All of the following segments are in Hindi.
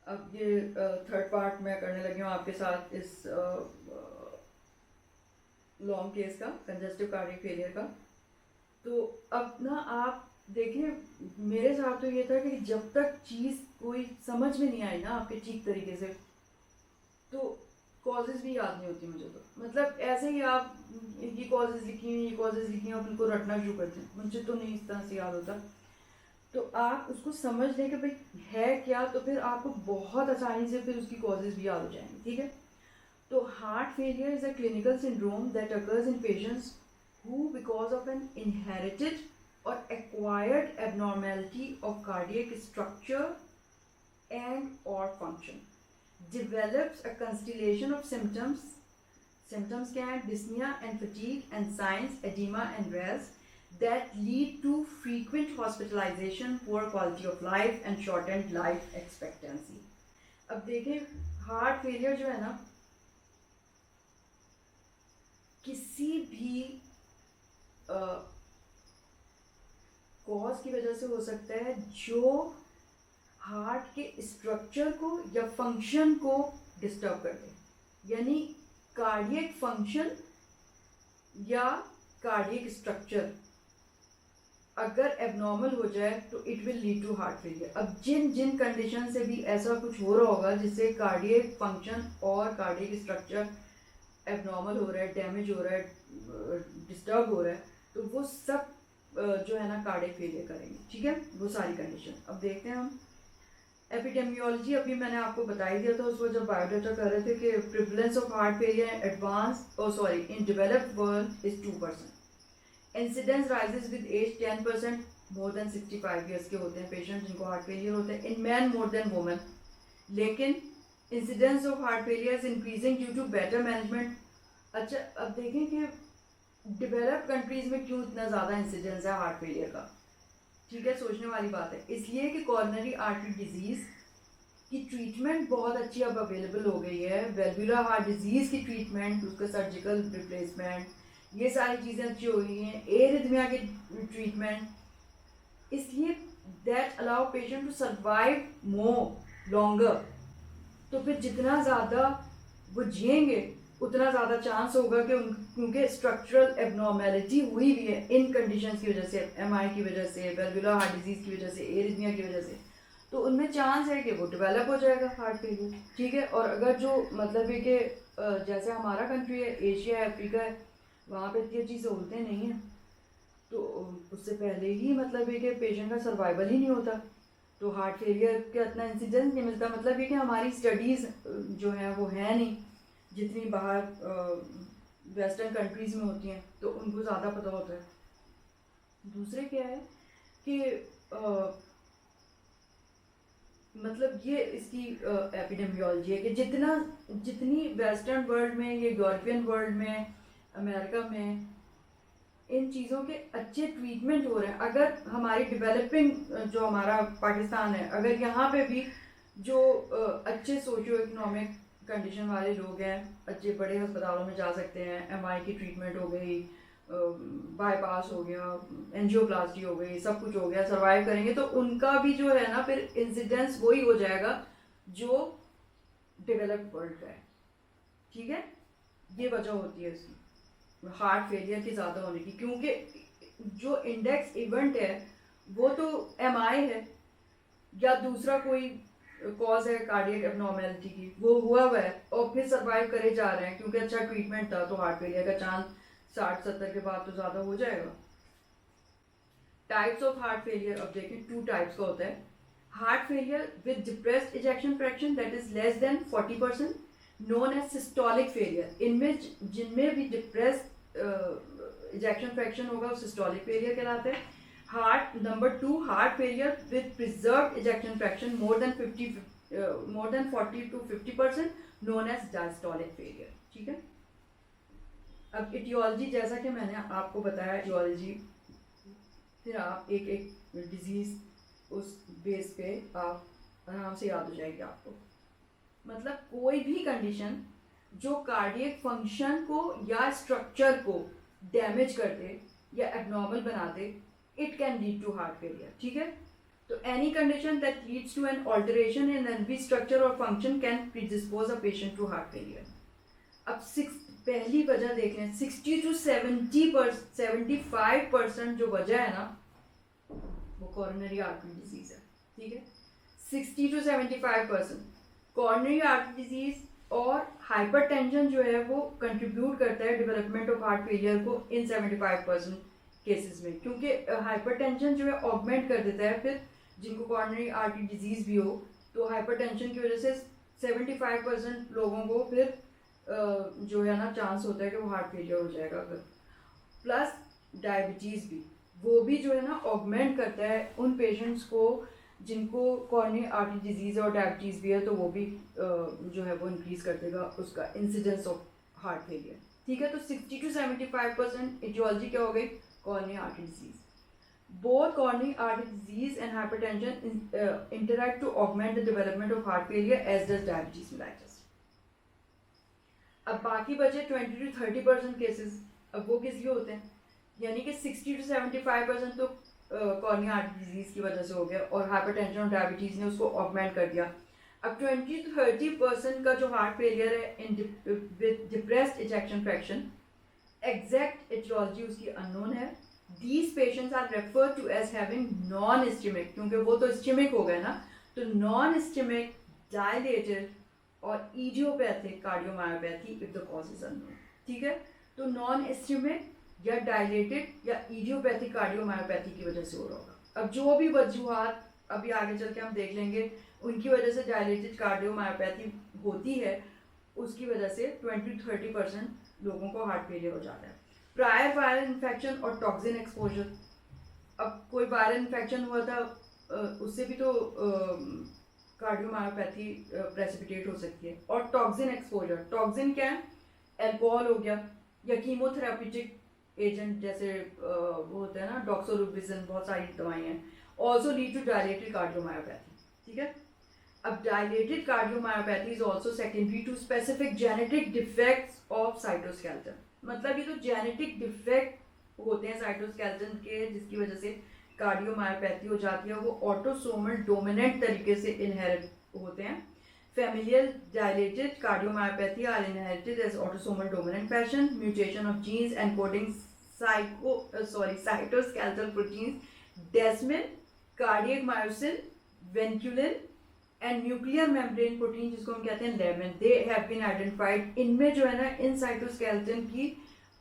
अब ये थर्ड पार्ट मैं करने लगी हूँ आपके साथ इस लॉन्ग केस का, कंजेस्टिव कार्डियक फेलियर का। तो अब ना आप देखें, मेरे साथ तो ये था कि जब तक चीज़ कोई समझ में नहीं आई ना आपके ठीक तरीके से, तो कॉजेज़ भी याद नहीं होती मुझे। तो मतलब ऐसे ही आप ये कॉजेज़ लिखी हैं, ये कॉजेज़ लिखी हैं, आप उनको रटना शुरू करते हैं। मुझे तो नहीं इस तरह से याद होता। तो आप उसको समझ लें कि भाई है क्या, तो फिर आपको बहुत आसानी से फिर उसकी कॉजेज़ भी याद हो जाएंगी। ठीक है। तो heart failure is a clinical syndrome that occurs in patients who, because of an inherited or acquired abnormality of cardiac structure and or function, develops a constellation of symptoms. Symptoms can be dyspnea and fatigue and signs, edema and rest, that lead to frequent hospitalization, poor quality of life and shortened life expectancy. अब देखें, हार्ट फेलियर जो है ना, किसी भी कॉज की वजह से हो सकता है जो हार्ट के स्ट्रक्चर को या फंक्शन को डिस्टर्ब कर दे। यानी कार्डियक फंक्शन या कार्डियक स्ट्रक्चर अगर एबनॉर्मल हो जाए तो it will lead to heart failure. अब जिन जिन कंडीशन से भी ऐसा कुछ हो रहा होगा जिससे कार्डियक फंक्शन और कार्डियक स्ट्रक्चर एबनॉर्मल हो रहा है, डैमेज हो रहा है, डिस्टर्ब हो रहा है, तो वो सब जो है ना कार्डियक फेलियर करेंगे। ठीक है, वो सारी कंडीशन। अब देखते हैं हम एपिडेमियोलॉजी। अभी मैंने आपको बता ही दिया था उसको जब बायोडाटा कर रहे थे कि prevalence of heart failure in developed world is 2%। Incidence rises with age 10%। More than 65 years के होते हैं पेशेंट जिनको हार्ट फेलियर होता है, in man more than women. लेकिन incidence of heart failure is increasing due to better management. अच्छा, अब देखें कि डेवलप्ड कंट्रीज में क्यों इतना ज़्यादा इंसिडेंस है हार्ट फेलियर का। ठीक है, सोचने वाली बात है। इसलिए कि कॉर्नरी आर्टरी डिजीज़ की ट्रीटमेंट बहुत अच्छी अब अवेलेबल हो गई है। वेल्वुलर हार्ट डिजीज़ की ट्रीटमेंट, उसका सर्जिकल रिप्लेसमेंट, ये सारी चीज़ें अच्छी हो गई हैं। एरिथमिया की ट्रीटमेंट, इसलिए that allow patient to survive more longer. तो फिर जितना ज़्यादा वो जिएंगे उतना ज़्यादा चांस होगा कि क्योंकि स्ट्रक्चरल एबनॉर्मेलिटी हुई भी है इन कंडीशंस की वजह से, एमआई की वजह से, वेल्वुलर हार्ट डिजीज़ की वजह से, एरिथमिया की वजह से, तो उनमें चांस है कि वो डेवलप हो जाएगा हार्ट फेलियर। ठीक है। और अगर जो मतलब है कि जैसे हमारा कंट्री है, एशिया है, अफ्रीका है, वहाँ पे इतनी अच्छी सहूलतें नहीं हैं, तो उससे पहले ही मतलब है कि पेशेंट का सर्वाइवल ही नहीं होता, तो हार्ट फेलियर का इतना इंसिडेंस नहीं मिलता। मतलब ये कि हमारी स्टडीज़ जो हैं वो है नहीं जितनी बाहर वेस्टर्न कंट्रीज़ में होती हैं, तो उनको ज़्यादा पता होता है। दूसरे क्या है कि मतलब ये इसकी एपिडेमियोलॉजी है कि जितनी वेस्टर्न वर्ल्ड में, ये यूरोपियन वर्ल्ड में, अमेरिका में इन चीज़ों के अच्छे ट्रीटमेंट हो रहे हैं। अगर हमारी डेवलपिंग जो हमारा पाकिस्तान है, अगर यहाँ पे भी जो अच्छे सोशियो इकोनॉमिक कंडीशन वाले लोग हैं, अच्छे बड़े अस्पतालों में जा सकते हैं, एमआई की ट्रीटमेंट हो गई, बाईपास हो गया, एंजियोप्लास्टी हो गई, सब कुछ हो गया, सर्वाइव करेंगे, तो उनका भी जो है ना फिर इंसिडेंस वही हो जाएगा जो डेवलप्ड वर्ल्ड का है। ठीक है, ये वजह होती है इसकी हार्ट फेलियर की ज़्यादा होने की, क्योंकि जो इंडेक्स इवेंट है वो तो एमआई है या दूसरा कोई कॉज है कार्डियक एबनॉर्मेलिटी की, वो हुआ है और फिर सर्वाइव करे जा रहे हैं क्योंकि अच्छा ट्रीटमेंट था, तो हार्ट फेलियर का चांस 60-70 के बाद तो ज़्यादा हो जाएगा। टाइप्स ऑफ हार्ट फेलियर, अब देखें 2 टाइप्स का होता है। Heart failure with depressed ejection fraction that is less than 40%, known as systolic failure. इनमें जिनमें भी डिप्रेस्ड इजेक्शन फ्रैक्शन होगा वो सिस्टोलिक फेलियर कहलाता है। Number 2, heart failure with preserved ejection fraction more than 40 to 50%, known as diastolic failure. ठीक है। अब इटियोलॉजी, जैसा कि मैंने आपको बताया इटियोलॉजी, फिर आप एक एक डिजीज उस बेस पे आप आराम से याद हो जाएगी आपको। मतलब कोई भी कंडीशन जो कार्डियक फंक्शन को या स्ट्रक्चर को डैमेज कर दे या एबनॉर्मल बना दे, it can lead to heart failure. ठीक है। तो any condition that leads to an alteration in LV structure और function can predispose a patient to heart failure. अब पहली वजह देख लें, 60 to 75% जो वजह है ना वो कॉरोनरी आर्टरी डिजीज है, ठीक है। 60 to 75% कॉरोनरी आर्टरी डिजीज और हाइपरटेंशन जो है वो कंट्रीब्यूट करता है डेवलपमेंट ऑफ हार्ट फेलियर को इन 75% केसेस में, क्योंकि हाइपरटेंशन जो है ऑगमेंट कर देता है। फिर जिनको कॉरोनरी आर्टरी डिजीज भी हो तो हाइपरटेंशन की वजह से 75% लोगों को फिर जो है ना चांस होता है कि वो हार्ट फेलियर हो जाएगा। अगर प्लस डायबिटीज़ भी, वो भी जो है ना ऑगमेंट करता है उन पेशेंट्स को जिनको कॉरोनरी आर्टरी डिजीज़ और डायबिटीज़ भी है, तो वो भी जो है वो इंक्रीज़ कर देगा उसका इंसिडेंस ऑफ हार्ट फेलियर, ठीक है। तो 60 to 75% एटियोलॉजी क्या हो गई, coronary artery disease. Both coronary artery disease and hypertension interact to augment the development of heart failure, as does diabetes mellitus. अब बाकी बचे 20 to 30% केसेस, अब वो किस लिए होते हैं, यानी कि 60 to 75% तो कॉरोनरी आर्टरी डिजीज की वजह से हो गया और हाइपरटेंशन और डायबिटीज़ ने उसको ऑगमेंट कर दिया। अब 20 to 30% का जो हार्ट फेलियर है in with depressed ejection fraction, exact etiology उसकी अननोन है। These patients are referred to as having non-ischemic, क्योंकि वो तो ischemic हो गए ना, तो non-ischemic, dilated और idiopathic cardiomyopathy if the cause is unknown, ठीक है। तो non-ischemic या dilated या idiopathic cardiomyopathy की वजह से हो रहा होगा। अब जो भी वजूहात अभी आगे चल के हम देख लेंगे उनकी वजह से dilated cardiomyopathy होती है, उसकी वजह से 20-30% लोगों को हार्ट फेलियर हो जाता है। प्रायर वायरल इन्फेक्शन और टॉक्सिन एक्सपोजर, अब कोई वायरल इन्फेक्शन हुआ था उससे भी तो कार्डियोमायोपैथी प्रेसिपिटेट हो सकती है। और टॉक्सिन एक्सपोजर, टॉक्सिन क्या है, अल्कोहल हो गया या कीमोथेरापिटिक एजेंट जैसे वो होते हैं ना डॉक्सोरुबिसिन, बहुत सारी दवाएं हैं, also lead to dilated cardiomyopathy, ठीक है। अब dilated cardiomyopathy is also secondary to specific genetic defects of cytoskeleton, मतलब ये तो जेनेटिक डिफेक्ट होते हैं साइटोस्केलेटन के जिसकी वजह से कार्डियोमायोपैथी हो जाती है, वो ऑटोसोमल डोमिनेंट तरीके से इनहेरिट होते हैं। Familial dilated cardiomyopathy are inherited as autosomal dominant fashion. Mutation of genes encoding cytoskeletal proteins desmin, cardiac myosin, vinculin and nuclear membrane protein जिसको हम कहते हैं lamin, they have been identified. इनमें जो है ना इन साइटोस्केलेटन की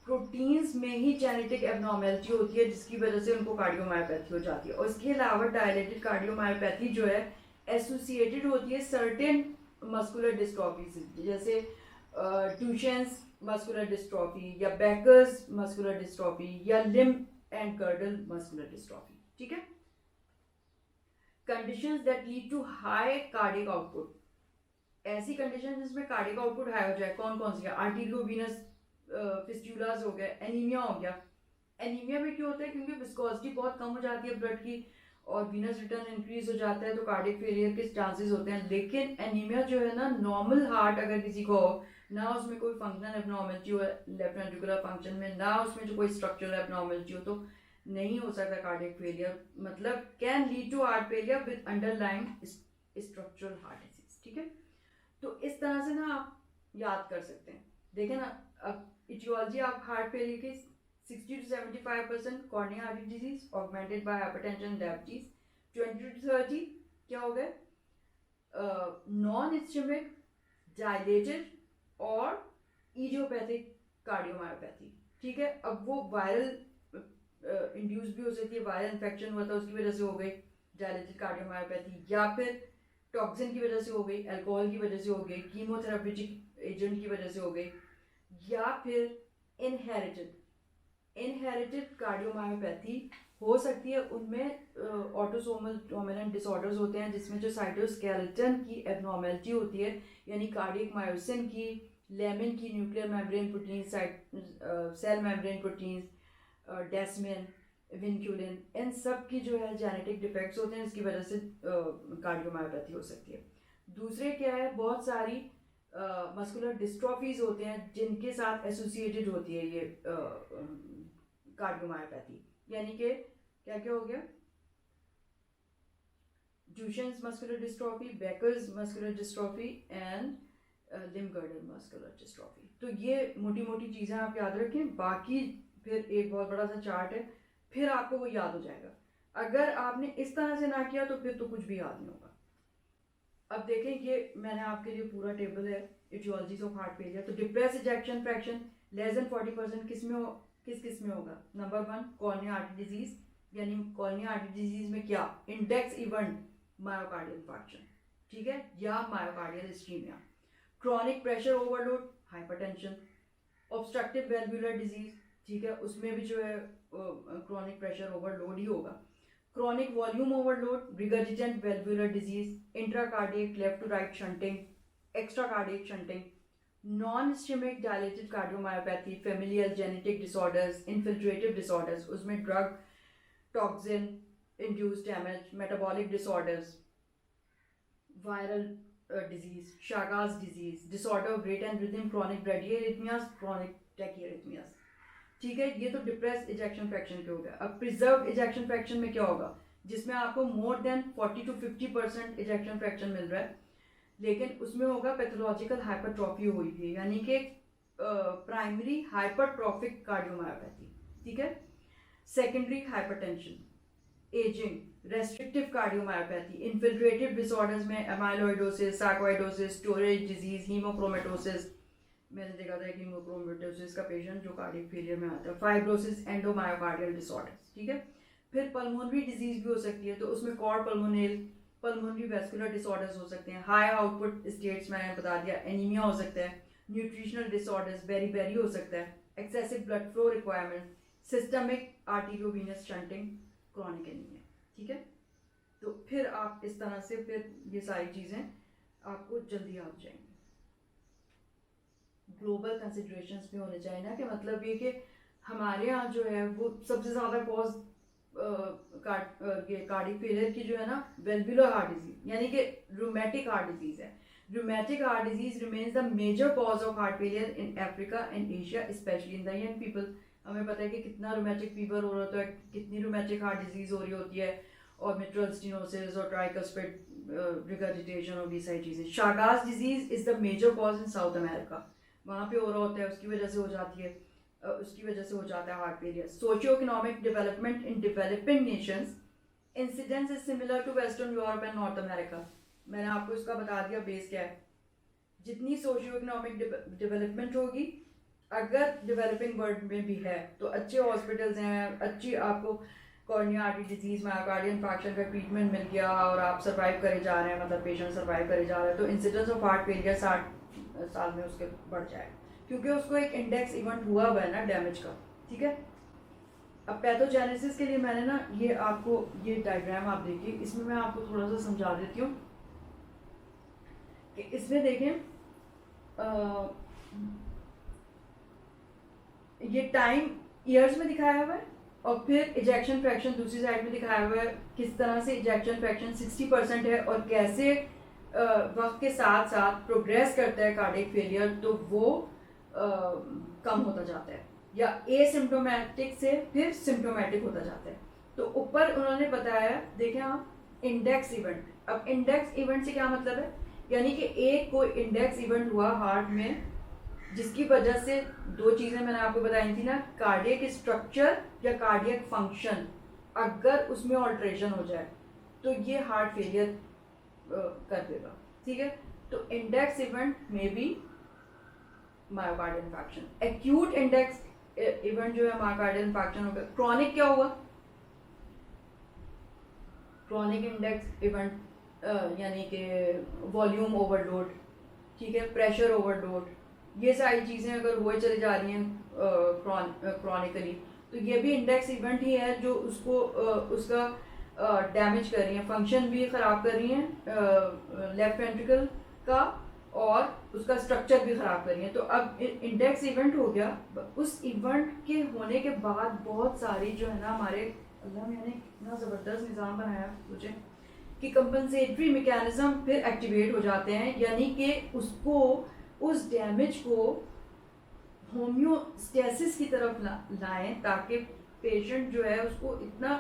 प्रोटीन्स में ही जेनेटिक एबनॉर्मेलिटी होती है जिसकी वजह से उनको कार्डियोमायोपैथी हो जाती है। और इसके अलावा डायलेटेड कार्डियोमायोपैथी जो है एसोसिएटेड होती है सर्टेन मस्कुलर डिस्ट्रॉफी से, जैसे ट्यूशेंस मस्कुलर डिस्ट्रॉफी या बैकर्स मस्कुलर डिस्ट्रॉफी या limb and girdle muscular dystrophy, ठीक है। Conditions that lead to high cardiac output, ऐसी कंडीशन जिसमें कार्डियक आउटपुट हाई हो जाए, कौन कौन सी है, आर्टेरियोवेनस फिस्टुलास हो गया, एनीमिया हो गया। एनीमिया में क्यों होता है, क्योंकि विस्कोसिटी बहुत कम हो जाती है ब्लड की और वीनस रिटर्न इंक्रीज हो जाता है तो कार्डियक फेलियर के चांसेस होते हैं। लेकिन एनीमिया जो है ना, नॉर्मल हार्ट अगर किसी को हो ना, उसमें कोई फंक्शनल एबनॉर्मलिटी हो लेफ्ट वेंट्रिकुलर फंक्शन में, ना उसमें जो कोई स्ट्रक्चरल एबनॉर्मलिटी हो, तो नहीं हो सकता कार्डियक फेलियर, मतलब can lead to heart failure with underlying structural heart disease, ठीक है। तो इस तरह से ना आप याद कर सकते हैं। देखें ना, अब इटियोलॉजी आप हार्ट फेलियर की 60 to 75% coronary artery disease augmented by hypertension and diabetes, 20 to 30 क्या हो गए, नॉन इस्चेमिक, डायलेटेड और इडियोपैथिक कार्डियोमायोपैथी, ठीक है। अब वो वायरल इंड्यूस भी हो सकती है, वायरल इन्फेक्शन हुआ था उसकी वजह से हो गई डायलेटेड कार्डियोमायोपैथी, या फिर टॉक्सिन की वजह से हो गई, अल्कोहल की वजह से हो गई, कीमोथेरापिटिक एजेंट की वजह से हो गई, या फिर इनहेरिटेड कार्डियोमायोपैथी हो सकती है। उनमें ऑटोसोमल डोमिनेंट डिसऑर्डर्स होते हैं जिसमें जो साइटोस्केलेटन की एबनॉर्मेलिटी होती है, यानी कार्डियक मायोसिन की, लेमिन की, nuclear membrane protein, cell membrane proteins, desmin, vinculin, इन सब की जो है जेनेटिक डिफेक्ट्स होते हैं जिसकी वजह से कार्डियोमायोपैथी हो सकती है। दूसरे क्या है, बहुत सारी मस्कुलर डिस्ट्रॉफीज होते हैं जिनके साथ एसोसिएटेड होती है ये कार्डियोमायोपैथी, यानी कि क्या क्या हो गया, Duchenne's muscular dystrophy, Becker's muscular dystrophy and limb-girdle muscular dystrophy. तो ये मोटी मोटी चीज़ें आप याद रखें, बाकी फिर एक बहुत बड़ा सा चार्ट है, फिर आपको वो याद हो जाएगा। अगर आपने इस तरह से ना किया तो फिर तो कुछ भी याद नहीं होगा। अब देखें, ये मैंने आपके लिए पूरा टेबल है इटियोलॉजीज ऑफ हार्ट फेलियर। तो depress ejection fraction less than 40% किस किस में होगा? नंबर 1 कॉर्निया आर्टरी डिजीज, यानी कॉर्निया आर्टरी डिजीज में क्या? इंडेक्स इवेंट मायोकार्डियल इंफार्क्शन, ठीक है, या myocardial ischaemia. Chronic pressure overload, hypertension. Obstructive valvular disease, ठीक है, उसमें भी जो है क्रॉनिक प्रेशर ओवरलोड ही होगा। Chronic volume overload, regurgitant valvular disease, intracardiac left to right shunting, extracardiac shunting, non ischaemic dilated cardiomyopathy, familial genetic disorders, infiltrative disorders, उसमें drug toxin induced damage, metabolic disorders, viral disease, Chagas disease, disorder of rate and rhythm, chronic bradyarrhythmias, chronic tachyarrhythmias, ठीक है। ये तो डिप्रेस इजेक्शन फ्रैक्शन के हो गया। अब प्रिजर्व इजेक्शन फ्रैक्शन में क्या होगा? जिसमें आपको more than 40 to 50% ejection fraction मिल रहा है, लेकिन उसमें होगा पैथोलॉजिकल हाइपरट्रॉफी हुई है, यानी कि प्राइमरी हाइपरट्रॉफिक कार्डियोमायोपैथी, ठीक है। Secondary hypertension, ageing, restrictive cardiomyopathy, infiltrative disorders में amyloidosis, sarcoidosis, storage disease, haemochromatosis, मैंने देखा था कि हीमोक्रोमेटोसिस का पेशेंट जो कार्डियक फेलियर में आता है, फाइब्रोसिस, एंडोमायोकार्डियल डिसऑर्डर्स, ठीक है। फिर पल्मोनरी डिजीज भी हो सकती है, तो उसमें cor pulmonale, pulmonary vascular disorders हो सकते हैं। हाई आउटपुट स्टेट्स मैंने बता दिया, एनीमिया हो सकता है। न्यूट्रिशनल डिसऑर्डर्स, बेरी हो सकता है। Excessive blood flow requirement, systemic arteriovenous shunting, chronic anaemia, ठीक है। तो फिर आप इस तरह से फिर ये सारी चीज़ें आपको जल्दी याद हो जाएंगी। ग्लोबल कंसिडरेशंस भी होने चाहिए ना, कि मतलब ये कि हमारे यहाँ जो है वो सबसे ज़्यादा कॉज कार्डियक फेलियर की जो है ना, वेल्वुलर हार्ट डिजीज, यानी कि रूमेटिक हार्ट डिजीज है। Rheumatic heart disease remains the major cause of heart failure in Africa and Asia, especially in the young people. हमें पता है कि कितना रूमेटिक फीवर हो रहा होता है, कितनी रूमेटिक हार्ट डिजीज हो रही होती है, और मिट्रल स्टेनोसिस और ट्राइकस्पिड रिगर्जिटेशन और ये सारी चीज़ें। Chagas disease is the major cause in South America, वहाँ पे हो रहा होता है, उसकी वजह से हो जाती है, उसकी वजह से हो जाता है heart failure. Socio economic development in developing nations, incidence is similar to western Europe and North America. मैंने आपको इसका बता दिया बेस क्या है। जितनी सोशियो इकोनॉमिक डेवलपमेंट होगी, अगर डेवलपिंग वर्ल्ड में भी है, तो अच्छे हॉस्पिटल्स हैं, अच्छी आपको cornea artery disease, myocardial infarction का ट्रीटमेंट मिल गया और आप सर्वाइव करे जा रहे हैं, मतलब पेशेंट सर्वाइव करे जा रहे हैं, तो इंसिडेंस ऑफ हार्ट फेलियर 60 साल में उसके बढ़ जाए, क्योंकि उसको एक इंडेक्स इवेंट हुआ है ना डैमेज का, ठीक है। अब पैथोजेनेसिस के लिए मैंने ना ये आपको ये डायग्राम आप देखिए, इसमें मैं आपको थोड़ा सा समझा देती हूँ कि इसमें देखें ये टाइम ईयर्स में दिखाया हुआ है, और फिर इजेक्शन फ्रैक्शन दूसरी साइड में दिखाया हुआ है, किस तरह से इजेक्शन फ्रैक्शन 60% है, और कैसे वक्त के साथ साथ प्रोग्रेस करता है कार्डियक फेलियर, तो वो कम होता जाता है, या एसिम्प्टोमेटिक से फिर सिम्प्टोमेटिक होता जाता है। तो ऊपर उन्होंने बताया, देखें आप, इंडेक्स इवेंट। अब इंडेक्स इवेंट से क्या मतलब है? यानी कि एक कोई इंडेक्स इवेंट हुआ हार्ट में, जिसकी वजह से दो चीज़ें मैंने आपको बताई थी ना, कार्डियक स्ट्रक्चर या कार्डियक फंक्शन, अगर उसमें ऑल्ट्रेशन हो जाए तो ये हार्ट फेलियर कर देगा, ठीक है। तो इंडेक्स इवेंट में भी myocardial infarction, acute index event जो है मायोकार्डियल इंफार्क्शन होगा। क्रॉनिक क्या होगा? क्रॉनिक इंडेक्स इवेंट यानी कि वॉल्यूम ओवरलोड, ठीक है, प्रेशर ओवरलोड, ये सारी चीज़ें अगर हुए चली जा रही हैं क्रॉनिकली, तो ये भी इंडेक्स इवेंट ही है जो उसको उसका डैमेज कर रही हैं, फंक्शन भी ख़राब कर रही हैं लेफ्ट वेंट्रिकल का, और उसका स्ट्रक्चर भी ख़राब कर रही हैं। तो अब इंडेक्स इवेंट हो गया, उस इवेंट के होने के बाद बहुत सारी जो है ना हमारे, अल्लाह मैंने इतना ज़बरदस्त निज़ाम बनाया मुझे, कि कंपनसेटरी मैकेनिज्म फिर एक्टिवेट हो जाते हैं, यानी कि उसको, उस डैमेज को होम्योस्टेसिस की तरफ लाएं, ताकि पेशेंट जो है उसको इतना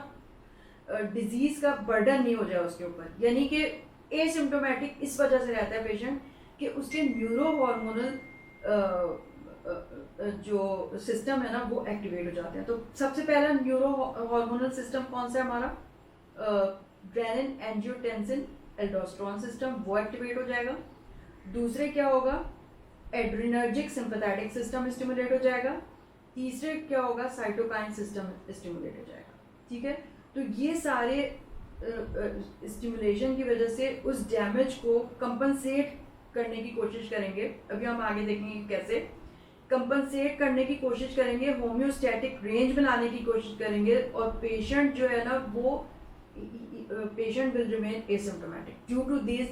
डिजीज़ का बर्डन नहीं हो जाए उसके ऊपर, यानी कि एसिम्प्टोमेटिक इस वजह से रहता है पेशेंट कि उसके न्यूरो हार्मोनल जो सिस्टम है ना वो एक्टिवेट हो जाते हैं। तो सबसे पहला न्यूरो हार्मोनल सिस्टम कौन सा है हमारा, ग्रेनिन एंजियोटेंसिन एल्डोस्टेरोन सिस्टम, वो एक्टिवेट हो जाएगा। दूसरे क्या होगा, एड्रिनर्जिक सिंपैथेटिक सिस्टम स्टिमुलेट हो जाएगा। तीसरे क्या होगा, साइटोकाइन सिस्टम स्टिमुलेट हो जाएगा। ठीक है, तो ये सारे स्टिमुलेशन की वजह से उस डैमेज को कंपनसेट करने की कोशिश करेंगे। अभी हम आगे देखेंगे कैसे कंपनसेट करने की कोशिश करेंगे, होम्योस्टैटिक रेंज में लाने की कोशिश करेंगे, और पेशेंट जो है ना वो patient will remain asymptomatic due to this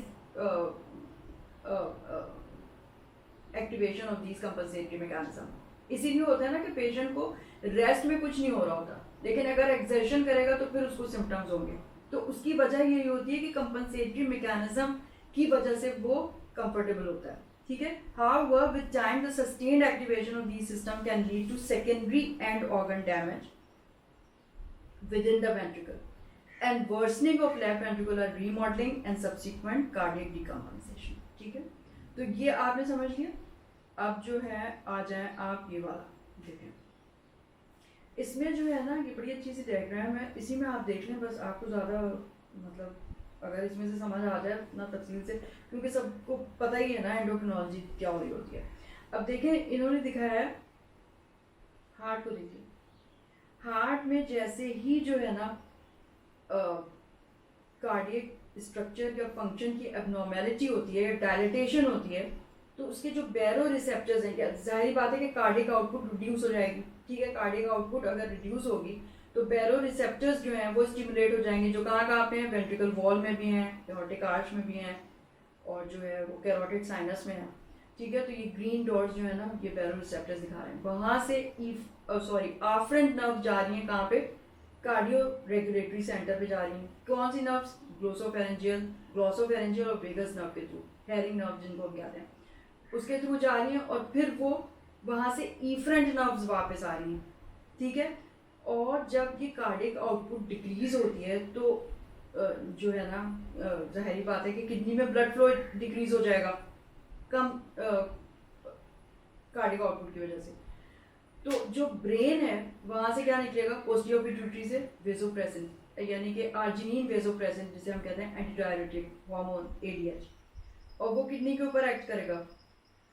activation of these compensatory mechanism. इसीलिए होता है ना कि पेशेंट को रेस्ट में कुछ नहीं हो रहा होता, लेकिन अगर एक्सर्शन करेगा तो फिर उसको सिम्टम्स होंगे। तो उसकी वजह यही होती है कि कंपनसेटरी मैकेनिज्म की वजह से वो कंफर्टेबल होता है। ठीक है, however with time the sustained activation of these system can lead to secondary end organ damage within the ventricle and worsening of left ventricular remodeling and subsequent cardiac decompensation। ठीक है, तो ये आपने समझ लिया। अब जो है आ जाए आप ये वाला देखें, इसमें जो है ना ये बड़ी अच्छी सी डायग्राम है, इसी में आप देख लें बस, आपको ज़्यादा मतलब अगर इसमें से समझ आ जाए ना तफसील से, क्योंकि सबको पता ही है ना एंडोक्रिनोलॉजी क्या हो रही होती है। अब देखें इन्होंने दिखाया है हार्ट को, देखिए हार्ट में जैसे ही जो है ना कार्डियक स्ट्रक्चर या फंक्शन की एबनॉर्मेलिटी होती है, डायलिटेशन होती है, तो उसके जो बैरो रिसेप्टर्स हैं, क्या जाहिर बात है कि कार्डियक आउटपुट रिड्यूस हो जाएगी। ठीक है, कार्डियक आउटपुट अगर रिड्यूस होगी तो बैरो रिसेप्टर्स जो हैं वो स्टिमुलेट हो जाएंगे, जो कहाँ पे हैं, वेंट्रिकल वॉल में भी हैं, एओर्टिक आर्च में भी हैं, और जो है वो कैरोटिड साइनस में है। ठीक है, तो ये ग्रीन डॉट्स जो है ना ये बैरो रिसेप्टर्स दिखा रहे हैं। वहाँ से आफ्रेंट नर्व जा रही हैं कहाँ पे, कार्डियो रेगुलेटरी सेंटर पे जा रही हैं। कौन सी नर्व्स, ग्लोसोफेरेंजियल और वेगस नर्व के थ्रू, हेरिंग नर्व जिनको हम कहते हैं, उसके थ्रू जा रही हैं, और फिर वो वहाँ से इफरेंट नर्व्स वापस आ रही हैं। ठीक है, और जब ये कार्डियक आउटपुट डिक्रीज होती है तो जो है ना जाहिर बात है कि किडनी में ब्लड फ्लो डिक्रीज हो जाएगा कम कार्डियक आउटपुट की वजह से। तो जो ब्रेन है वहाँ से क्या निकलेगा, पोस्टीरियर पिट्यूटरी से वेसोप्रेसिन, यानी कि आर्जिनिन वेसोप्रेसिन जिसे हम कहते हैं एंटी डायरेटिक हार्मोन ADH, और वो किडनी के ऊपर एक्ट करेगा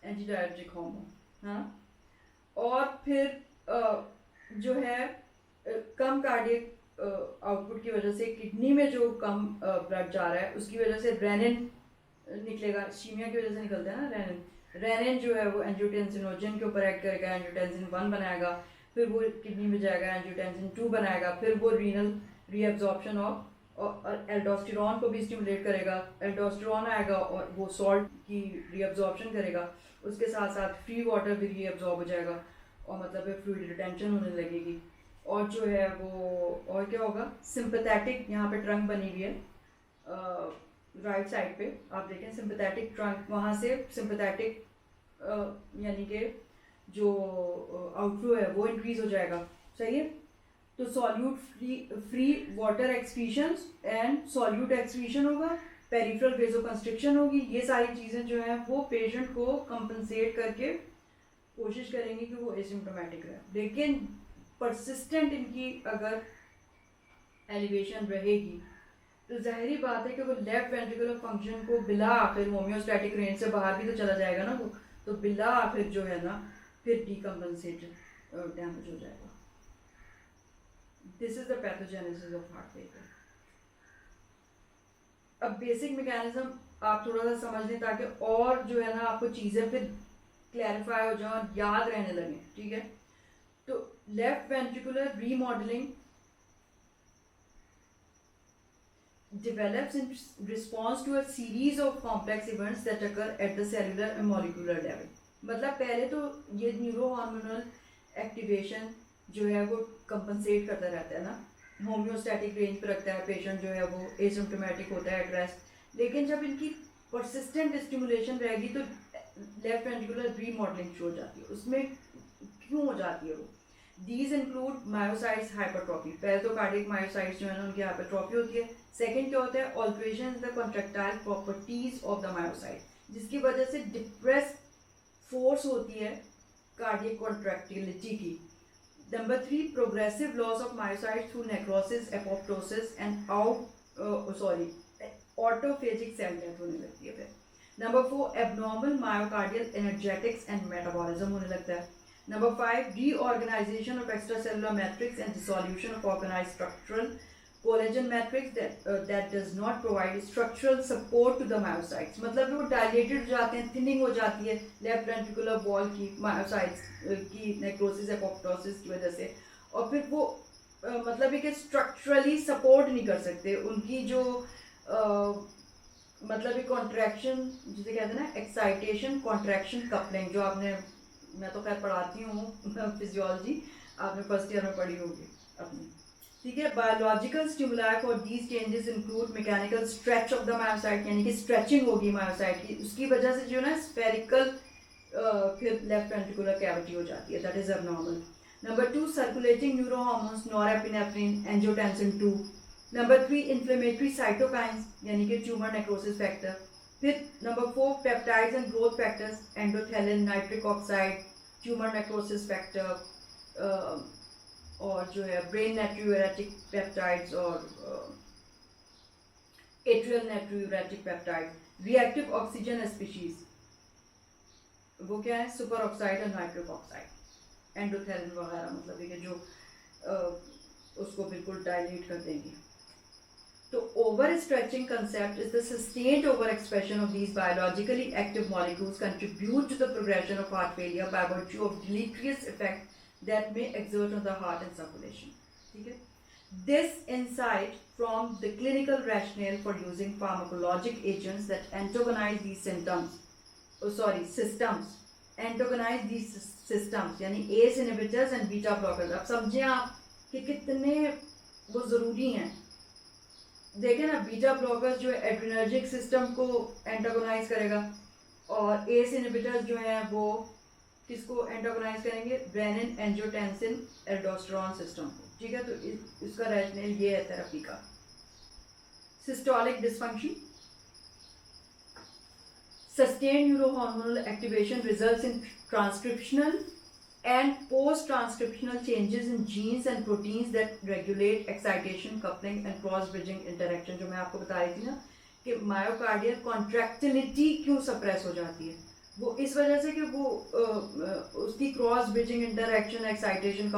एंटी डायरेटिक हार्मोन। हाँ, और फिर जो है कम कार्डियक आउटपुट की वजह से किडनी में जो कम ब्लड जा रहा है उसकी वजह से रेनिन निकलेगा, शीमिया की वजह से निकलता है ना रेनिन जो है वो एंजियोटेंसिनोजन के ऊपर एक्ट करेगा, एंजियोटेंसिन 1 बनाएगा, फिर वो किडनी में जाएगा, एंजियोटेंसिन 2 बनाएगा, फिर वो रीनल रीअब्जॉर्प्शन और एल्डोस्टेरोन को भी स्टिमुलेट करेगा, एल्डोस्टेरोन आएगा और वो सॉल्ट की रीअब्जॉर्प्शन करेगा, उसके साथ साथ फ्री वाटर भी रीअब्जॉर्ब हो जाएगा, और मतलब फ्लूइड रिटेंशन होने लगेगी, और जो है वो और क्या होगा, सिंपैथेटिक, यहाँ पे ट्रंक बनी हुई है राइट साइड पे आप देखें, सिंपैथेटिक ट्रंक, वहाँ से सिंपैथेटिक यानी कि जो आउटफ्लो है वो इंक्रीज हो जाएगा। सही है, तो solute free water excretions and solute excretion होगा, पेरिफेरल वेसोकंस्ट्रिक्शन होगी, ये सारी चीज़ें जो हैं वो पेशेंट को कंपनसेट करके कोशिश करेंगे कि वो एसिम्प्टोमेटिक रहे। लेकिन परसिस्टेंट इनकी अगर एलिवेशन रहेगी तो जाहिर बात है कि वो लेफ्ट वेंट्रिकुलर फंक्शन को बिला आखिर होम्योस्टैटिक रेंज से बाहर भी तो चला जाएगा ना वो, तो बिला आखिर जो है ना फिर डीकम्पनसेटेड डैमेज हो जाएगा। This is the pathogenesis of heart failure. अब बेसिक मैकेनिज्म आप थोड़ा सा समझ लें ताकि और जो है ना आपको चीज़ें फिर क्लैरिफाई हो जाए और याद रहने लगे। ठीक है, तो left ventricular remodelling develops in response to a series of complex events that occur at the cellular and molecular level। मतलब पहले तो ये न्यूरो हार्मोनल एक्टिवेशन जो है वो कंपनसेट करता रहता है ना, होम्योस्टैटिक रेंज पर रखता है पेशेंट, जो है वो एसिम्प्टोमेटिक होता है एट रेस्ट। लेकिन जब इनकी परसिस्टेंट स्टिमुलेशन रहेगी तो लेफ्ट वेंट्रिकुलर रीमॉडलिंग शुरू हो जाती है। उसमें क्यों हो जाती है वो, These include myocytes hypertrophy. पहले तो कार्डियक मायोसाइट्स जो है ना उनकी हाइपरट्रॉफी होती है. सेकंड क्या होता है, alteration in the contractile properties of the myocyte, जिसकी वजह से डिप्रेस फोर्स होती है कार्डियक कॉन्ट्रैक्टिलिटी की. Number 3, progressive loss of myocyte through necrosis, apoptosis and autophagic cell death होने लगती है. फिर number 4, abnormal myocardial energetics and metabolism होने लगता है. Number 5, reorganization of extracellular matrix and dissolution of organized structural collagen matrix that does not provide structural support to the myocytes. मतलब वो dilated हो जाते हैं, thinning हो जाती है left ventricular wall की myocytes की necrosis apoptosis की वजह से, और फिर वो मतलब है कि structurally support नहीं कर सकते. उनकी जो मतलब contraction जिसे कहते हैं ना, excitation contraction coupling, जो आपने, मैं तो खैर पढ़ाती हूँ फिजियोलॉजी, आपने फर्स्ट ईयर में पढ़ी होगी अपनी, ठीक है. Biological stimuli for these changes include mechanical stretch of the myocyte, यानी कि स्ट्रेचिंग होगी मायोसाइट की, उसकी वजह से जो है ना स्फेरिकल फिर लेफ्ट वेंट्रिकुलर कैविटी हो जाती है, that is abnormal. Number 2, circulating neuro hormones norepinephrine, angiotensin 2. Number 3, inflammatory cytokines, यानी कि ट्यूमर नेक्रोसिस फैक्टर. फिर number 4, peptides and growth factors, endothelin, nitric oxide, tumour necrosis factor, और जो है ब्रेन नेट्रियूरेटिक पेप्टाइड्स और atrial natriuretic peptide. Reactive oxygen species, वो क्या है, सुपर ऑक्साइड और नाइट्रिक ऑक्साइड, एंडोथेलिन वगैरह, मतलब ये जो उसको बिल्कुल डायलेट कर देंगे. तो overstretching concept is the sustained overexpression of these biologically active molecules contribute to the progression of heart failure by virtue of deleterious effect that may exert on the heart and circulation. ठीक है. This insight from the clinical rationale for using pharmacologic agents that antagonize these systems, यानी ACE inhibitors and beta blockers. अब समझें आप कि कितने वो ज़रूरी हैं. देखें ना, बीटा ब्लॉकर्स जो है एड्रिनर्जिक सिस्टम को एंटागोनाइज करेगा, और एस इनहिबिटर्स जो हैं वो किसको एंटागोनाइज करेंगे, रेनिन, एंजियोटेंसिन, एल्डोस्टेरोन सिस्टम को. ठीक है, तो इसका रैशनल ये है थेरेपी का. Systolic dysfunction, sustained neurohormonal activation results in transcriptional and post-transcriptional changes in genes and proteins that regulate excitation, coupling and cross-bridging interaction. जो मैं आपको बता रही थी ना कि मायोकार्डियल कॉन्ट्रैक्टिलिटी क्यों सप्रेस हो जाती है, वो इस वजह से कि वो उसकी cross bridging interaction, excitation,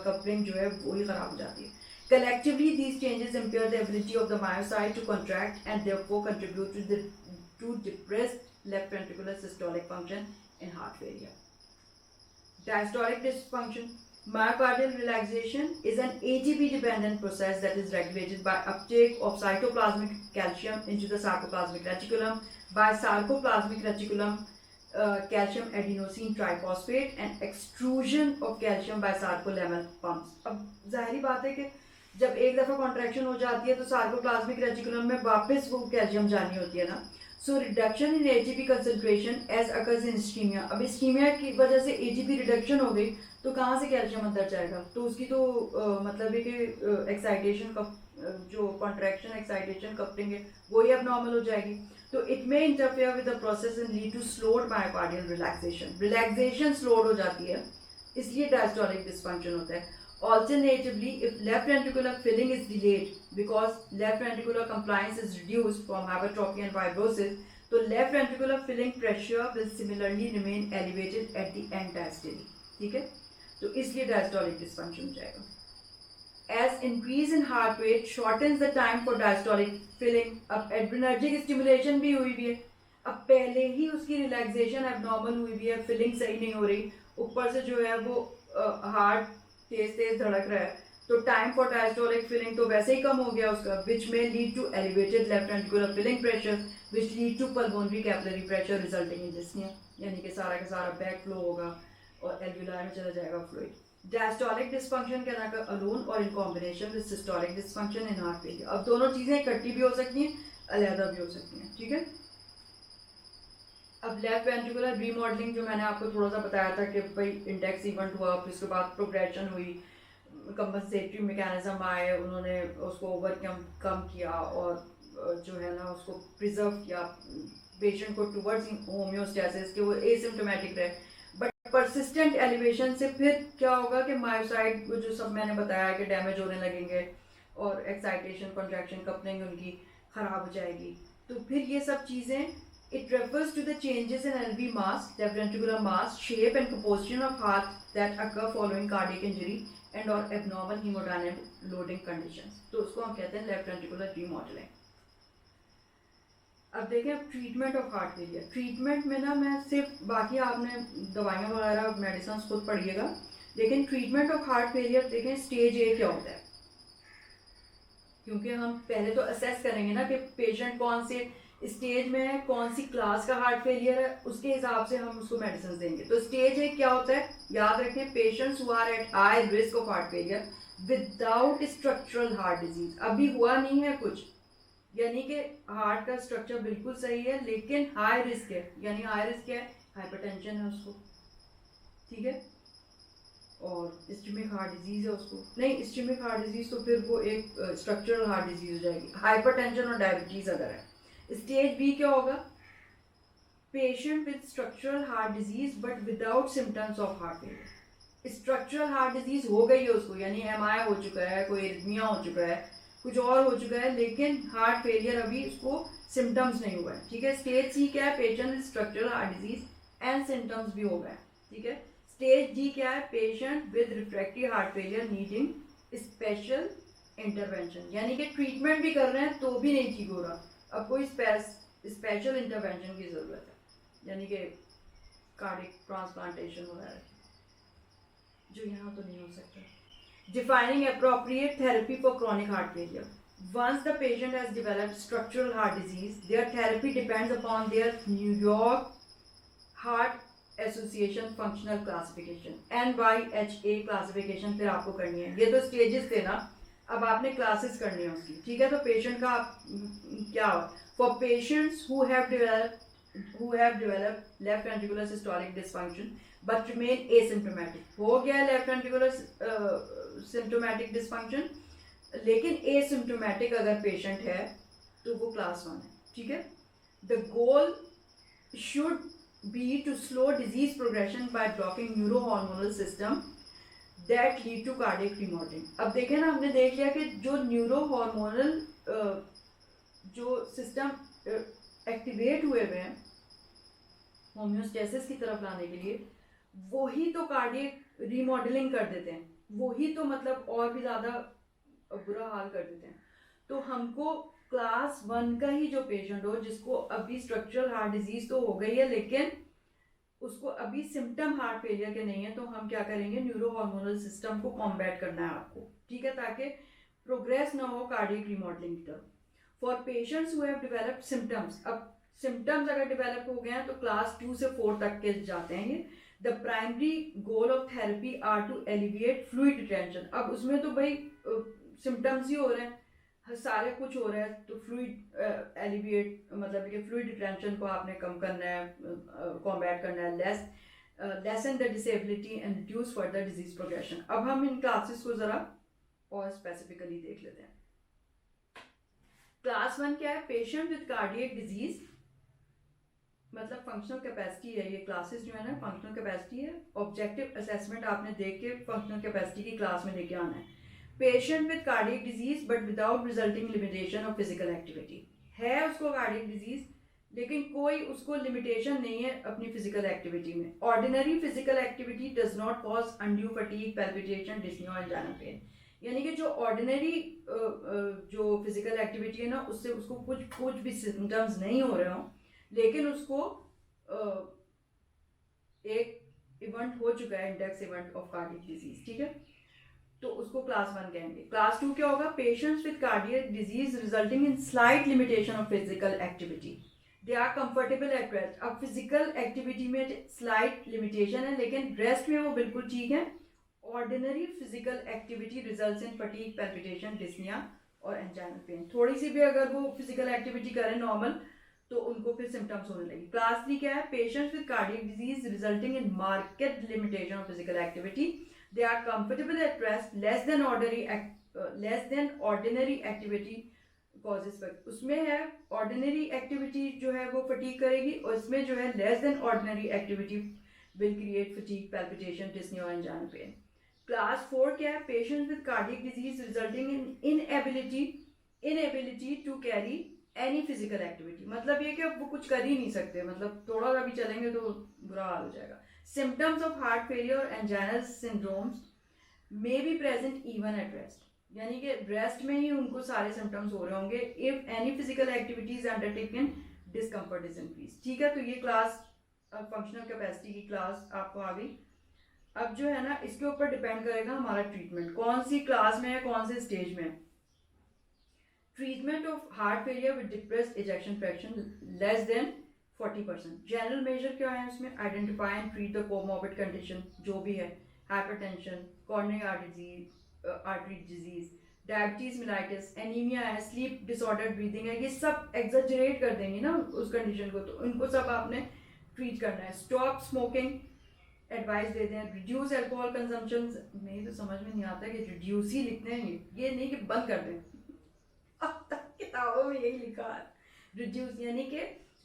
coupling जो है वो ही खराब हो जाती है. Collectively, these changes impair the ability of the myocyte to contract and therefore contribute to depressed left ventricular systolic function in heart failure. Diastolic dysfunction. Myocardial relaxation is an ATP-dependent process that is regulated by uptake of cytoplasmic calcium into the sarcoplasmic reticulum by sarcoplasmic reticulum calcium adenosine triphosphate and extrusion of calcium by sarcolemmal pumps. अब जाहिर बात है कि जब एक दफ़ा कॉन्ट्रैक्शन हो जाती है तो सार्कोप्लाज्मिक रेटिकुलम में वापस वो कैल्शियम जानी होती है ना. So reduction in ATP concentration as occurs in ischaemia. अब इस्कीमिया की वजह से एटीपी रिडक्शन हो गई तो कहाँ से कैल्शियम अंदर जाएगा, तो उसकी तो मतलब है कि एक्साइटेशन का जो कॉन्ट्रैक्शन एक्साइटेशन कपलिंग है वही अब नॉर्मल हो जाएगी. तो it may interfere with the process and lead to slowed myocardial relaxation slowed हो जाती है, इसलिए डायस्टोलिक डिसफंक्शन होता है. Alternatively, if left ventricular filling is delayed because left ventricular compliance is reduced from hypertrophy and fibrosis, so left ventricular filling pressure will similarly remain elevated at the end diastole. ठीक है, तो इसलिए diastolic dysfunction हो जाएगा. As increase in heart rate shortens the time for diastolic filling. अब adrenergic stimulation भी हुई भी है, अब पहले ही उसकी relaxation abnormal हुई भी है, filling सही नहीं हो रही, ऊपर से जो है वो heart तेज धड़क रहा है, तो टाइम फॉर डायस्टोलिक फिलिंग तो वैसे ही कम हो गया उसका, विच में lead to elevated left ventricular filling pressure which lead to pulmonary capillary pressure resulting in dyspnoea, यानी कि सारा का सारा बैक फ्लो होगा और एल्वुलाई में चला जाएगा फ्लूइड. डायस्टोलिक डिसफंक्शन कहना का अलोन और in combination with systolic dysfunction in heart failure. अब दोनों चीज़ें इकट्ठी भी हो सकती हैं, अलहदा भी हो सकती हैं. ठीक है, अब लेफ्ट वेंट्रिकुलर रीमॉडलिंग जो मैंने आपको थोड़ा सा बताया था कि भाई इंडेक्स इवेंट हुआ, फिर उसके बाद प्रोग्रेशन हुई, कंपनसेटरी मैकेनिज्म आए, उन्होंने उसको ओवरकम कम किया और जो है ना उसको प्रिजर्व किया पेशेंट को टुवर्ड्स होम्योस्टेसिस कि वो एसिम्टोमेटिक रहे। बट परसिस्टेंट एलिवेशन से फिर क्या होगा कि मायोसाइट जो सब मैंने बताया कि डैमेज होने लगेंगे और एक्साइटेशन कॉन्ट्रैक्शन कपलिंग उनकी ख़राब हो जाएगी। तो फिर ये सब चीज़ें it refers to the changes in LV mass, left ventricular mass, shape and composition of heart that occur following cardiac injury and or abnormal hemodynamic loading conditions. तो उसको हम कहते हैं लेफ्ट वेंट्रिकुलर रीमॉडलिंग। अब देखें अब treatment of heart failure. Treatment में ना मैं सिर्फ बाकी आपने दवाइयाँ वगैरह मेडिसिन खुद पढ़िएगा, लेकिन ट्रीटमेंट ऑफ हार्ट फेलियर देखें स्टेज ए क्या होता है, क्योंकि हम पहले तो असेस करेंगे ना कि पेशेंट कौन से स्टेज में है, कौन सी क्लास का हार्ट फेलियर है, उसके हिसाब से हम उसको मेडिसिन देंगे। तो स्टेज ए क्या होता है, याद रखें, patients who are at high risk of heart failure without structural heart disease. अभी हुआ नहीं है कुछ, यानी कि हार्ट का स्ट्रक्चर बिल्कुल सही है लेकिन हाई रिस्क है, यानी हाई रिस्क है, हाइपरटेंशन है उसको, ठीक है, और इस्केमिक हार्ट डिजीज है उसको, नहीं इस्केमिक हार्ट डिजीज तो फिर वो एक स्ट्रक्चरल हार्ट डिजीज हो जाएगी, हाइपरटेंशन और डायबिटीज अगर है। स्टेज बी क्या होगा, patient with structural heart disease but without symptoms of heart failure. Structural heart disease हो गई है उसको, यानी एमआई हो चुका है, कोई एरिथमिया हो चुका है, कुछ और हो चुका है, लेकिन हार्ट फेलियर अभी उसको सिम्टम्स नहीं हुआ है, ठीक है। स्टेज सी क्या है, patient with structural heart disease and symptoms भी हो गए, ठीक है। स्टेज डी क्या है, patient with refractory heart failure needing special intervention, यानी कि ट्रीटमेंट भी कर रहे हैं तो भी नहीं ठीक हो रहा, अब कोई स्पेशल इंटरवेंशन की ज़रूरत है, यानी कि कार्डियक ट्रांसप्लांटेशन वगैरह, जो यहाँ तो नहीं हो सकता। Defining appropriate therapy for chronic heart failure. Once the patient has developed structural heart disease, their therapy depends upon their New York Heart Association Functional Classification, NYHA classification फिर आपको करनी है। ये तो स्टेजेस थे ना, अब आपने क्लासेस करनी है उसकी, ठीक है। तो पेशेंट का क्या हो, for patients who have developed left ventricular systolic dysfunction but remain asymptomatic, हो गया लेफ्ट वेंट्रिकुलर सिम्प्टोमेटिक डिसफंक्शन, लेकिन एसिम्प्टोमेटिक अगर पेशेंट है तो वो क्लास 1 है, ठीक है। The goal should be to slow disease progression by blocking neurohormonal system that lead to cardiac remodeling। अब देखें ना, हमने देख लिया कि जो न्यूरोहार्मोनल जो सिस्टम एक्टिवेट हुए हैं होम्योस्टेसिस की तरफ लाने के लिए, वही तो कार्डियक रीमॉडलिंग कर देते हैं, वही तो मतलब और भी ज़्यादा बुरा हाल कर देते हैं। तो हमको क्लास 1 का ही जो पेशेंट हो, जिसको अभी स्ट्रक्चरल हार्ट डिजीज तो हो गई है लेकिन उसको अभी सिम्टम हार्ट फेलियर के नहीं है, तो हम क्या करेंगे, न्यूरोहार्मोनल सिस्टम को कॉम्बैट करना है आपको, ठीक है, ताकि प्रोग्रेस ना हो कार्डियक रीमॉडलिंग की तरफ। For patients who have developed symptoms, अब सिम्टम्स अगर डेवलप हो गए हैं तो क्लास 2 से 4 तक के जाते हैं। The primary goal of therapy are to alleviate fluid retention. अब उसमें तो भाई सिम्टम्स ही हो रहे हैं, सारे कुछ हो रहा है, तो फ्लूइड एलिविएट मतलब कि फ्लूइड रिटेंशन को आपने कम करना है, कॉम्बैट करना है, lesson the disability and reduce further disease progression. अब हम इन क्लासेस को ज़रा और स्पेसिफिकली देख लेते हैं। क्लास 1 क्या है, पेशेंट विद कार्डियक डिजीज, मतलब फंक्शनल कैपेसिटी है, ये क्लासेस जो है ना फंक्शनल कैपेसिटी है, ऑब्जेक्टिव असेसमेंट आपने देख के फंक्शनल कैपेसिटी की क्लास में लेके आना है। Patient with cardiac disease but without resulting limitation of physical activity, है उसको कार्डियक डिजीज लेकिन कोई उसको लिमिटेशन नहीं है अपनी फिजिकल एक्टिविटी में। Ordinary physical activity does not cause undue fatigue, palpitation, dyspnoea and angina pain, यानी कि जो ऑर्डिनरी जो फिजिकल एक्टिविटी है ना, उससे उसको कुछ भी सिम्टम्स नहीं हो रहे हों, लेकिन उसको एक इवेंट हो चुका है, index event of cardiac disease, ठीक है, तो उसको क्लास 1 कहेंगे। क्लास 2 क्या होगा, patients with cardiac disease resulting in slight limitation of physical activity, they are comfortable at rest. अब फिजिकल एक्टिविटी में स्लाइट लिमिटेशन है लेकिन रेस्ट में वो बिल्कुल ठीक है। Ordinary physical activity results in fatigue, palpitation, dyspnoea और एंजाइनल पेन। थोड़ी सी भी अगर वो फिजिकल एक्टिविटी करें नॉर्मल, तो उनको फिर सिम्टम्स होने लगी। क्लास 3 क्या है? Patients with cardiac disease resulting in marked limitation of physical activity, they are comfortable at rest, less than ordinary activity causes. उसमें है ऑर्डिनरी एक्टिविटी जो है वो फटीग करेगी, और इसमें जो है less than ordinary activity will create fatigue, palpitation, dyspnoea और एंजाइना पेन। क्लास 4 क्या है? Patients with cardiac disease resulting in inability to carry any physical activity, मतलब ये कि अब वो कुछ कर ही नहीं सकते, मतलब थोड़ा सा भी चलेंगे तो बुरा हाल हो जाएगा। सिम्टम्स ऑफ हार्ट फेलियर और anginal syndromes may be present even at rest, यानी कि रेस्ट में ही उनको सारे सिम्टम्स हो रहे होंगे। If any physical activities undertaken, discomfort is increase. ठीक है, तो ये क्लास फंक्शनल कैपेसिटी की क्लास आपको आ गई। अब जो है ना, इसके ऊपर डिपेंड करेगा हमारा ट्रीटमेंट कौन सी क्लास में है, कौन से स्टेज में है। Treatment of heart failure with depressed ejection fraction less than 40%। General measure क्या है उसमें? Identify and treat the comorbid condition जो भी है, hypertension, coronary artery disease, diabetes mellitus, anaemia है, स्लीप डिसऑर्डर, ब्रीदिंग है, ये सब एग्जैजरेट कर देंगे ना उस कंडीशन को, तो इनको सब आपने ट्रीट करना है। स्टॉप स्मोकिंग एडवाइस दे दें, रिड्यूस एल्कोहल कंजम्पशन, मेरी तो समझ में नहीं आता कि रिड्यूस ही लिखते हैं, ये नहीं कि बंद कर दें, अब तक किताबों में यही लिखा है रिड्यूस, यानी कि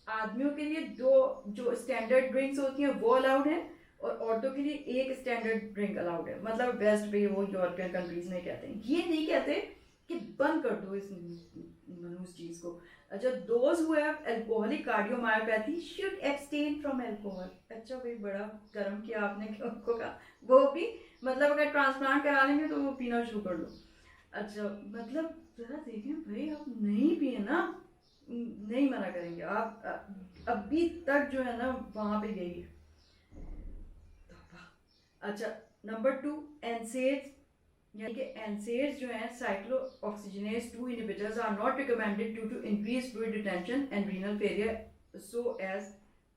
आदमियों के लिए 2 जो स्टैंडर्ड ड्रिंक्स होती हैं वो अलाउड है, और औरतों के लिए 1 स्टैंडर्ड ड्रिंक अलाउड है। मतलब वेस्ट पे वो यूरोपियन कंट्रीज में कहते हैं, ये नहीं कहते कि बंद कर दो इस मनूस चीज को। अच्छा, those who have alcoholic cardiomyopathy should abstain from alcohol. अच्छा भाई, बड़ा गर्म किया आपने कि उनको कहा, वो भी मतलब अगर ट्रांसप्लांट करा लेंगे तो वो पीना शुरू कर लो। अच्छा, मतलब जरा देखें भाई, आप नहीं पिए ना, नहीं मना करेंगे आप, अभी तक जो है ना वहां पे यही है। अच्छा, नंबर 2 एनसेड्स, यानी कि एनसेड्स जो है cyclo oxygenase 2 inhibitors are not recommended due to increase fluid retention and renal failure so as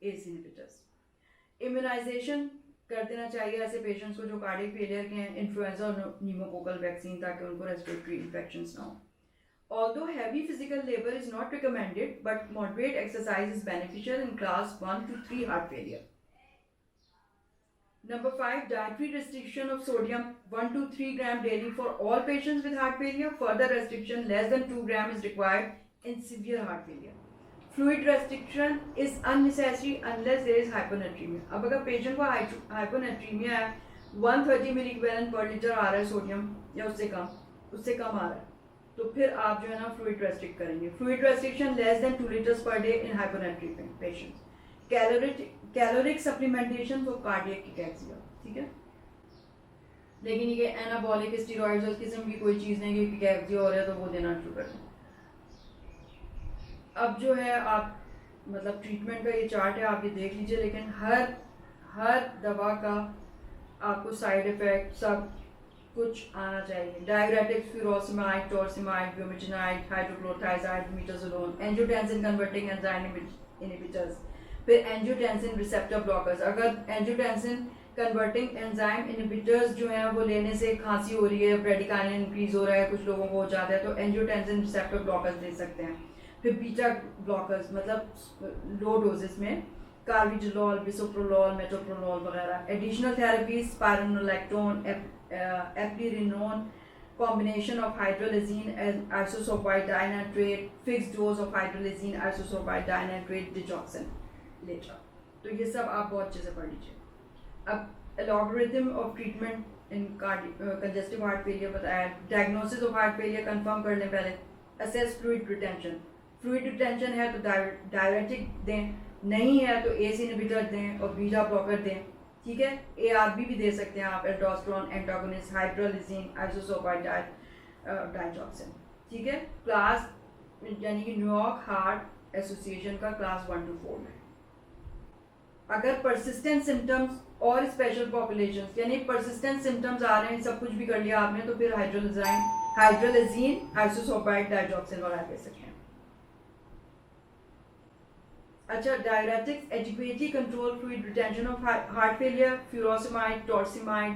ACE inhibitors. Immunisation कर देना चाहिए ऐसे पेशेंट्स को जो कार्डियक फेलियर के हैं, इन्फ्लुएंजा और न्यूमोकोकल वैक्सीन, ताकि उनको रेस्पिरेटरी इन्फेक्शंस ना हो। Although heavy physical labor is not recommended, but moderate exercise is beneficial in class 1 to 3 heart failure. Number 5, dietary restriction of sodium 1 to 3 gram daily for all patients with heart failure. Further restriction less than 2 gram is required in severe heart failure. Fluid restriction is unnecessary unless there is hyponatremia. अब अगर पेशेंट को hyponatremia है, 130 मिली इक्विवेलेंट पर लीटर आ रहा है सोडियम, या उससे कम आ रहा है, तो फिर आप जो है ना फ्लूइड रेस्ट्रिक्ट करेंगे। Fluid restriction less than 2 litres per day in hyponatraemic patients. Caloric supplementation for cardiac cachexia, ठीक है, लेकिन ये एनाबॉलिक स्टेरॉइड्स उस किस्म की कोई चीज़ नहीं कि किकैक्सिया हो रहा है तो वो देना शुरू कर दें। अब जो है आप मतलब ट्रीटमेंट का ये चार्ट है, आप ये देख लीजिए, लेकिन हर दवा का आपको साइड इफेक्ट सब कुछ आना चाहिए। Diuretics, furosemide, torsemide, bumetanide, hydrochlorothiazide, metolazone, angiotensin converting enzyme inhibitors, फिर एंजियोटेंसिन रिसेप्टर ब्लॉकर्स। अगर एंजियोटेंसिन कन्वर्टिंग एंजाइम इनहिबिटर्स जो हैं वो लेने से खांसी हो रही है, ब्रेडिकाइनिन इंक्रीज हो रहा है, कुछ लोगों को हो जाता है, तो एंजियोटेंसिन रिसेप्टर ब्लॉकर्स ले सकते हैं। फिर बीटा ब्लॉकर्स, मतलब लो डोजेस में कार्बिडोल, बिसोप्रोलोल, मेटोप्रोलोल वगैरह। Additional therapies spironolactone, eplerenone, combination of hydrolazine and isosulfide dinitrate, fixed dose of hydrolazine, isosulfide dinitrate, digoxin later. तो ये सब आप बहुत अच्छे से पढ़ लीजिए। अब algorithm of treatment in congestive heart failure बताया। Diagnosis of heart failure confirm कर लें पहले। Assess fluid retention, fluid retention है तो डायरेटिक दें, नहीं है तो एस इनहिबिटर दें और बीटा ब्लॉकर दें, ठीक है। ARB भी दे सकते हैं आप, एल्डोस्टेरोन एंटागोनिस्ट, हाइड्रोलिजिन, आइसोसोपाइड डाइजॉक्सिन, ठीक है। क्लास यानी कि न्यूयॉर्क हार्ट एसोसिएशन का क्लास 1 to 4 में। अगर परसिस्टेंट सिम्टम्स और स्पेशल पॉपुलेशन, यानी परसिस्टेंट सिम्टम्स आ रहे हैं, सब कुछ भी कर लिया आपने, तो फिर हाइड्रोलिजिन, आइसोसोपाइड डाइजॉक्सिन वगैरह दे सकते हैं। अच्छा, diuretics adequately control fluid retention of heart failure, furosemide, torsemide,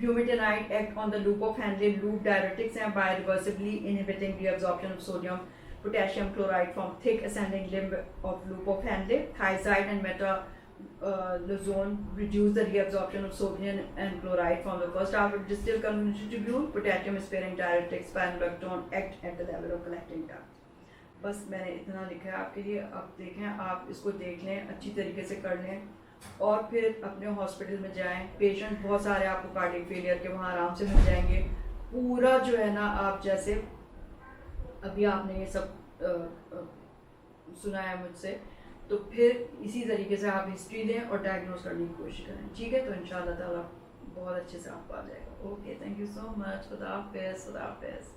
bumetanide act on the loop of Henle. Loop diuretics हैं by reversibly inhibiting reabsorption of sodium potassium chloride from thick ascending limb of loop of Henle. Thiazide and metalazone reduce the reabsorption of sodium and chloride from the first half of distal convolution tubule. Potassium sparing diuretics spironolactone act at the level of collecting duct. बस मैंने इतना लिखा है आपके लिए. अब देखें, आप इसको देख लें, अच्छी तरीके से कर लें और फिर अपने हॉस्पिटल में जाएं. पेशेंट बहुत सारे आपको कार्डियक फेलियर के वहाँ आराम से मिल जाएंगे. पूरा जो है ना, आप जैसे अभी आपने ये सब सुना है मुझसे, तो फिर इसी तरीके से आप हिस्ट्री लें और डायग्नोस करने की कोशिश करें. ठीक है, तो इंशाल्लाह ताला बहुत अच्छे से आपको आ जाएगा. Okay, thank you so much. खुदा हाफिज़.